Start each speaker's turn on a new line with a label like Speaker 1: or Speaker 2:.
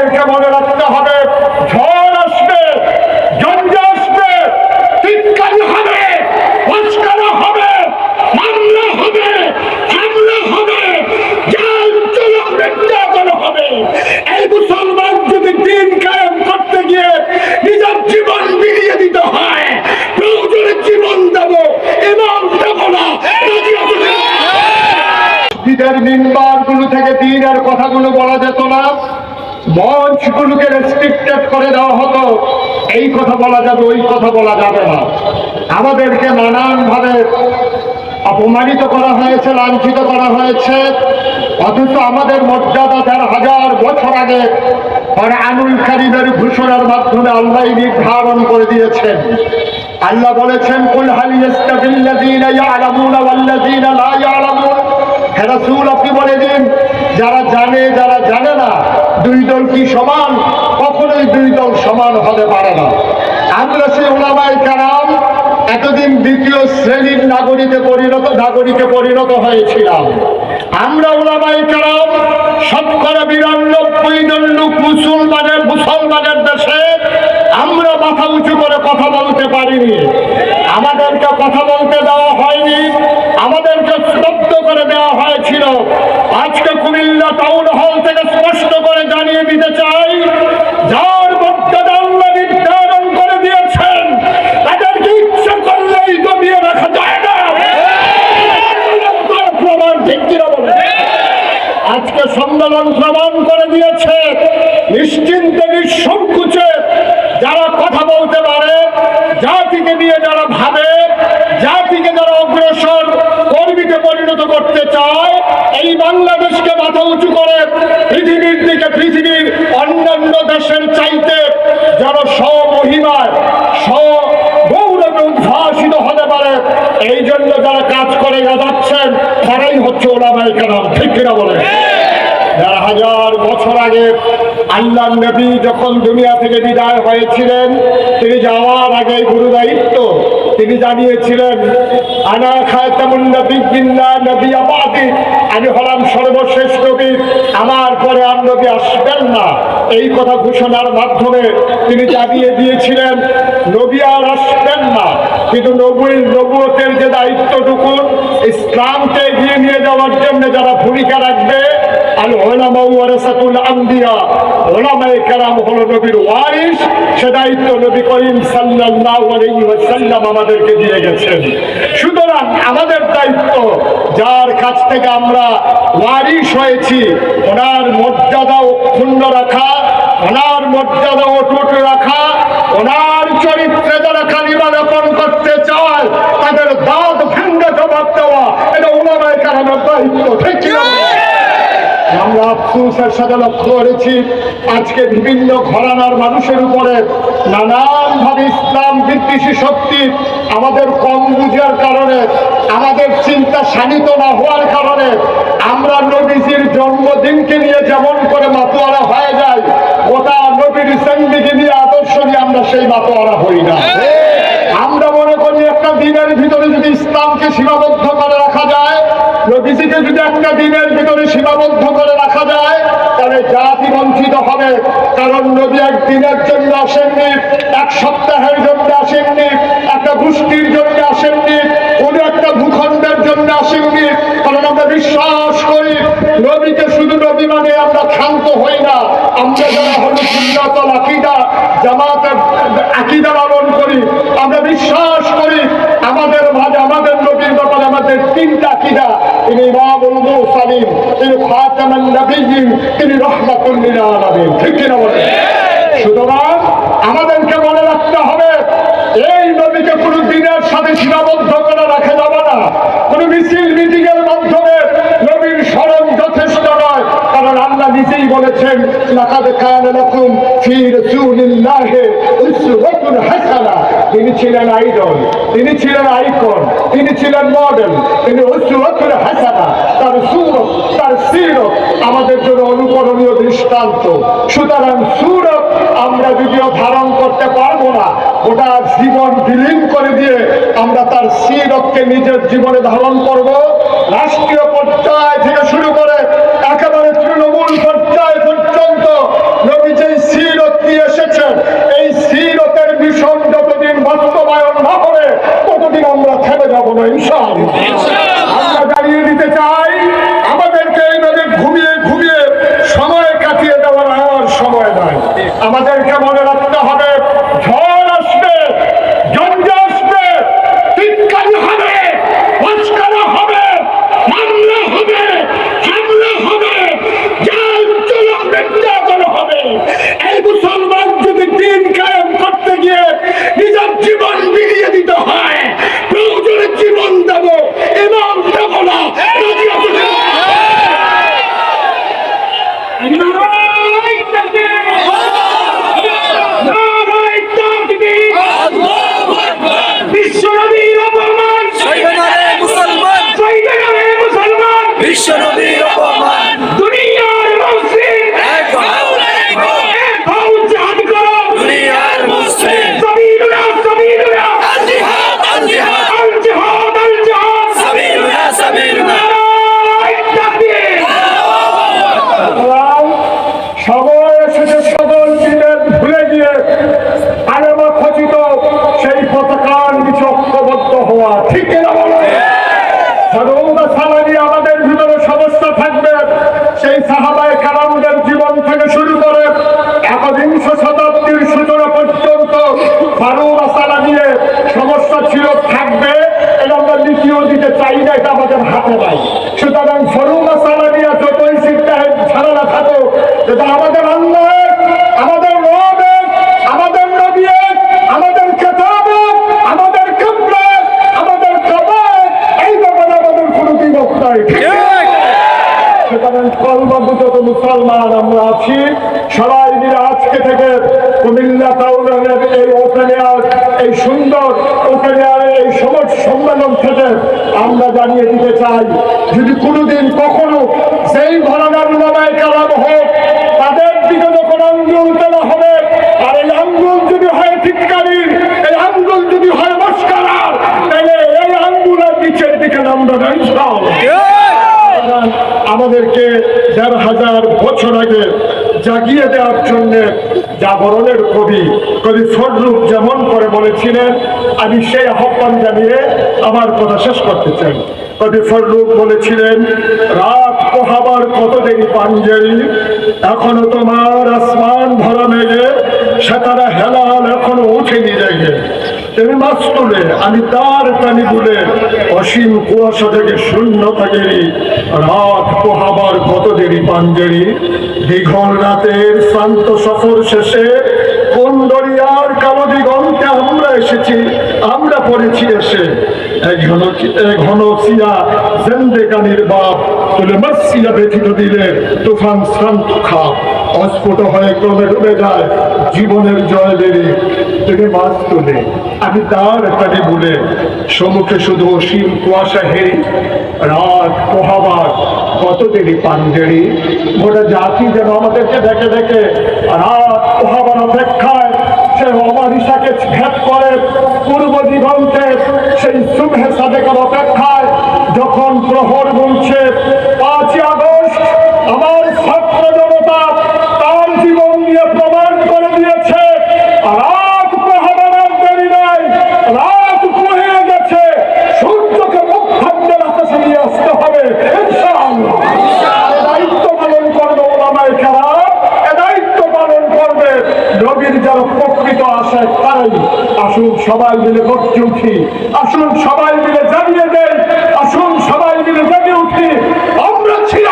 Speaker 1: আমাদেরকে মনে রাখতে হবে, ঝড় আসবে, ঝঞ্ঝা আসবে, টিটকারি হবে, উস্কানি হবে, মামলা হবে, হামলা হবে, জাল জুলুম নির্যাতন হবে। এই মুসলমান যদি দিন কায়েম করতে গিয়ে নিজের জীবন বিলিয়ে দিতে হয়, প্রয়োজনে জীবন দেব, ইমাম দেব না। মসজিদের মিম্বারগুলো থেকে দ্বীনের কথাগুলো বলা যেত না, মঞ্চগুলোকে রেস্ট্রিক্টেড করে দেওয়া হতো, এই কথা বলা যাবে, ওই কথা বলা যাবে না। আমাদেরকে নানানভাবে অপমানিত করা হয়েছে, লাঞ্ছিত করা হয়েছে, অথচ আমাদের মর্যাদা ১,৫০০ বছর আগে কোরআনুল কারীমের ঘোষণার মাধ্যমে আল্লাহ নির্ধারণ করে দিয়েছেন। আল্লাহ বলেছেন, কুল হাল ইয়াস্তাবিল্লাযীনা ইয়ালামুনা ওয়াল্লাযীনা লা ইয়ালামুন। হে রাসূল, আপনি বলে দিন, যারা জানে যারা জানে না, দুই দল কি সমান? কখনোই দুই দল সমান হতে পারে না। আমরা সেই উলামায়ে কেরাম এতদিন দ্বিতীয় শ্রেণীর নাগরিকে পরিণত হয়েছিলাম। আমরা উলামায়ে কেরাম শতকরা ৯২ জন লোক মুসলমানের দেশে আমরা মাথা উঁচু করে কথা বলতে পারিনি, আমাদেরকে কথা বলতে দেওয়া হয়নি, আমাদেরকে স্তব্ধ করে দেওয়া হয়েছিল। আজকে কুমিল্লা টাউন হল থেকে স্পষ্ট করে জানিয়ে দিতে চাই, যার মর্যাদা আল্লাহ নির্ধারণ করে দিয়েছেন, তাদেরকে ইচ্ছা করলেই দমিয়ে রাখা যায় না। প্রমাণ ঠিক কিনা বলে? আজকে সম্মেলন প্রমাণ করে দিয়েছে, নিশ্চিন্তে নিঃসংকোচে যারা কথা বলতে পারে, জাতিকে নিয়ে যারা ভাবে, জাতিকে যারা অগ্রসর কর্মীতে পরিণত করতে চায়, এই বাংলাদেশকে মাথা উঁচু করে পৃথিবীর দিকে, পৃথিবীর অন্যান্য দেশের চাইতে যারা স্বমহিমায় স্বগৌরবে উদ্ভাসিত হতে পারে, এই জন্য যারা কাজ করে যাচ্ছেন, তারাই হচ্ছে উলামায়ে কেরাম। ঠিক কিনা বলে? ১,৫০০ বছর আগে আল্লাহর নবী যখন দুনিয়া থেকে বিদায় হয়েছিলেন, তিনি যাওয়ার আগে গুরু দায়িত্ব তিনি জানিয়েছিলেন, আনা খাতামুন নবিয়্যিন লা নবিয়্যা বাদি, আমি হলাম সর্বশেষ নবী, আমার পরে আর নবী আসবেন না। এই কথা ঘোষণার মাধ্যমে তিনি জানিয়ে দিয়েছিলেন নবী আর আসবেন না। কিন্তু নবুয়তের যে দায়িত্বটুকু ইসলামকে এগিয়ে নিয়ে যাওয়ার জন্য যারা ভূমিকা রাখবে, আল উলামা ওয়ারাসাতুল আমবিয়া, উলামায়ে কেরাম হলো নবীর ওয়ারিস, সে দায়িত্ব নবী করিম সাল্লাল্লাহু আলাইহি ওয়াসাল্লাম আমাদেরকে দিয়ে গেছেন। সুতরাং আমাদের দায়িত্ব, যার কাছ থেকে আমরা ওয়ারিস হয়েছি, ওনার মর্যাদা অক্ষুণ্ণ রাখা, ওনার মর্যাদা অটুট রাখা, ওনার চরিত্রে যারা কালিমা লেপন করতে চায় তাদের দাঁত ভেঙে জবাব দেওয়া, এটা উলামায়ে কেরামের দায়িত্ব। ঠিক কি না? আমরা আফসোসের সাথে লক্ষ্য করেছি, আজকে বিভিন্ন ঘরানার মানুষের উপরে নানানভাবে ইসলাম বিদ্বেষী শক্তি আমাদের কম বুঝার কারণে, আমাদের চিন্তা শানিত না হওয়ার কারণে আমরা নবীজির জন্মদিনকে নিয়ে যেমন করে মাতোয়ারা হয়ে যায়, ওটা নবীর জিন্দেগি নিয়ে, আদর্শ নিয়ে আমরা সেই মাতোয়ারা হই না। আমরা মনে করি একটা দিনের ভিতরে যদি ইসলামকে সীমাবদ্ধ করে রাখা যায়, নবীজিকে যদি একটা দিনের ভিতরে সীমাবদ্ধ করে রাখা যায়, তাহলে জাতি বঞ্চিত হবে। কারণ নবী একদিনের জন্য আসেননি, এক সপ্তাহের জন্য আসেননি, একটা গোষ্ঠীর জন্য আসেননি, কোন একটা ভূখণ্ডের জন্য আসেননি। কারণ আমরা বিশ্বাস করি নবীকে শুধু নবী মানে আমরা ক্ষান্ত হই না। আমরা যারা হলো সুন্নাতুল আকীদা, জামাতের আকীদা পালন করি, আমরা বিশ্বাস করি আমাদের মাঝে আমাদের নবীর ব্যাপারে আমাদের তিনটা আকীদা, তিনি ইমামুল মুরসালিন, তিনি খাতামুন নবিয়্যিন, তিনি রাহমাতুল লিল আলামিন। ঠিক কিনা বলেন? সুতরাং আমাদেরকে মনে রাখতে হবে, এই নবীকে কোনো দিনের সাথে সীমাবদ্ধ করে রাখা যাবে না। কোনো মিছিল মিটিং এর মাধ্যমে নবীর স্মরণ যথেষ্ট নয়, কারণ আল্লাহ নিজেই বলেছেন, লাকাদ কানা লাকুম ফি রাসূলিল্লাহি উসওয়াতুন হাসানা। তিনি ছিলেন আইডল, তিনি ছিলেন আইকন, তিনি ছিলেন মডেল, তিনি উসওয়াতুন হাসানা। তার সূরত, তার সিরত আমাদের জন্য অনুকরণীয় দৃষ্টান্ত। সুতরাং সূরত আমরা যদিও ধারণ করতে পারবো না, ওটা জীবন বিলীন করে দিয়ে আমরা তার সিরতকে নিজের জীবনে ধারণ করব। রাষ্ট্রীয় পর্যায় থেকে শুরু করে একেবারে তৃণমূল পর্যায় পর্যন্ত নবী যে
Speaker 2: বিশ্ব নবীর অপমান
Speaker 1: দুনিয়ার মুসলিম
Speaker 2: এক হও
Speaker 1: এক হও জিহাদ করো
Speaker 2: দুনিয়ার মুসলিম
Speaker 1: সাবিলুনা সাবিলুনা
Speaker 2: আল জিহাদ আল জিহাদ
Speaker 1: আল জিহাদ আল জিহাদ
Speaker 2: সাবিলুনা সাবিলুনা
Speaker 1: সময় এসেছে সকল দিনের ভুলে গিয়ে আলেমা খচিত সেই পতাকার নিচে ঐক্যবদ্ধ হওয়া ঠিক কিনা বলো সালানি আমাদের ভিতরে সমস্যা থাকবে সেই সাহাবায়ে কেরামদের জীবন থেকে শুরু করে একবিংশ শতাব্দীর সূচনা পর্যন্ত ফারুক সালানিয়ে সমস্যা ছিল থাকবে এটা আমরা লিখিও দিতে চাই না, এটা আমাদের হাতে নাই। সুতরাং ফারুক সালানিয়া যতই শিক্ষায় ঝামেলা থাকো, এটা আমাদের আল্লাহের, আমাদের রবের, আমাদের নবীর, আমাদের কেতাবের, আমাদের কিবলার, আমাদের কাবার, এই ব্যাপারে আমাদের কোনো দ্বিমত নাই। সুতরাং কলমাবুত মুসলমান আমরা আছি, সবাই মিলে আজকে থেকে কুমিল্লা টাউনের এই ওপেন এয়ার, এই সুন্দর ওপেন এয়ারের এই সমাজ সম্মেলন থেকে আমরা জানিয়ে দিতে চাই, যদি কোনোদিন কখনো সেই ধরনের উলামায়ে কেরাম হোক, তাদের দিকে যখন আঙ্গুল তোলা হবে, আর এই আঙ্গুল যদি হয় ঠিককারির, এই আঙ্গুল যদি হয় মস্কারার, তাহলে এই আঙ্গুলের নিচের দিকে নামবে না ইনশাআল্লাহ। আমাদেরকে ১,৫০০ বছর আগে জাগিয়ে দেওয়ার জন্য জাগরণের কবি ফজলুল যেমন করে বলেছিলেন, আমি সেই আহ্বান জানিয়ে আমার কথা শেষ করতে চাই। কবি ফজলুল বলেছিলেন, রাত পোহাবার কত দেরি পাঞ্জেরি, এখনো তোমার আসমান ভরা মেঘে, সেতারা হেলাল এখনো উঠেনি রেগে, তুমি মাছ তুলে আমি তার টানি দুলে, অসীম কুয়াশা থেকে শূন্য থাকে রাত পোহাবার কত দেরি পাঞ্জেরি, দীঘল রাতের শান্ত সফর শেষে কোন দরিয়ার কালো দিগন্তে আমরা এসেছি, আমরা পড়েছি এসে ঘন সিয়া জেন্দেগানির বাপ তুলে মসিয়া ব্যথিত দিলে তুফান শ্রান্ত খাপ, অস্ফুট হয়ে ক্রমে ডুবে যায় জীবনের জয় বেরি, তুমি মাছ তুলে আমি তার টানি ভুলে, সম্মুখে শুধু অসীম কুয়াশা হেরি, রাত পোহাবার কত দেরি পাঞ্জেরি, গোটা জাতি যেন আমাদেরকে দেখে দেখে রাত পোহাবার অপেক্ষায় সে অমানিসাকে ভেদ করে পূর্ব দিগন্তে সেই সুবহে সাদেকের অপেক্ষায়, যখন প্রহর বলছে ৫ই আগস্ট আমার ছাত্র জনতা তার জীবন দিয়ে প্রমাণ করে দিয়েছে, রাত পোহাবার দেরি নাই, রাত পোহে গেছে, সূর্যকে মুখাদ্দের আকাশে নিয়ে আসতে হবে ইনশাআল্লাহ। দায়িত্ব পালন করবে ওলামায়ে কেরাম, এ দায়িত্ব পালন করবে নবীর যারা প্রকৃত আশায় তারাই। আসুন সবাই মিলে গর্জে উঠি, আসুন সবাই মিলে জানিয়ে দেন, আসুন সবাই মিলে জেগে উঠি, আমরা ছিলাম